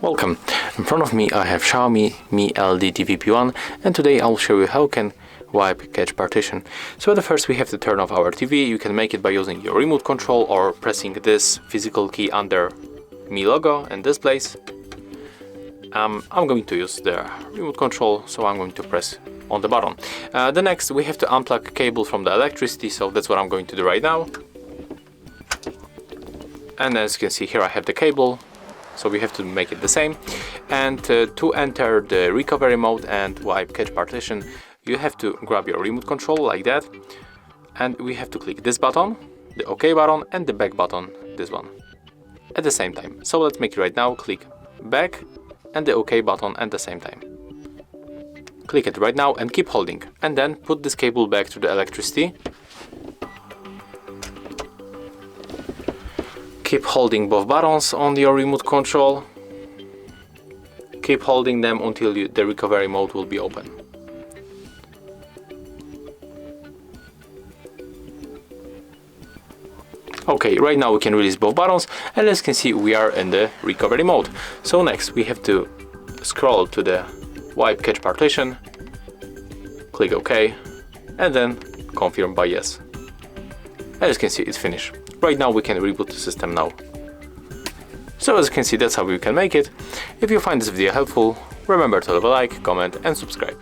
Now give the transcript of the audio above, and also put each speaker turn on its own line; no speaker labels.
Welcome. In front of me I have Xiaomi Mi LD TVP1, and today I'll show you how you can wipe cache partition. So at first we have to turn off our TV. You can make it by using your remote control or pressing this physical key under Mi logo in this place. I'm going to use the remote control, so I'm going to press on the button. The next we have to unplug cable from the electricity, so that's what I'm going to do right now. And as you can see here I have the cable, so we have to make it the same. And to enter the recovery mode and wipe cache partition, you have to grab your remote control like that, and we have to click this button, the OK button, and the back button, this one, at the same time. So let's make it right now. Click back and the OK button at the same time. Click it right now and keep holding, and then put this cable back to the electricity. Keep holding both buttons on your remote control. Keep holding them until the recovery mode will be open. Okay, right now we can release both buttons, and as you can see we are in the recovery mode. So next we have to scroll to the wipe cache partition, click OK, and then confirm by yes. As you can see, it's finished. Right now we can reboot the system now. So as you can see, that's how we can make it. If you find this video helpful, remember to leave a like, comment and subscribe.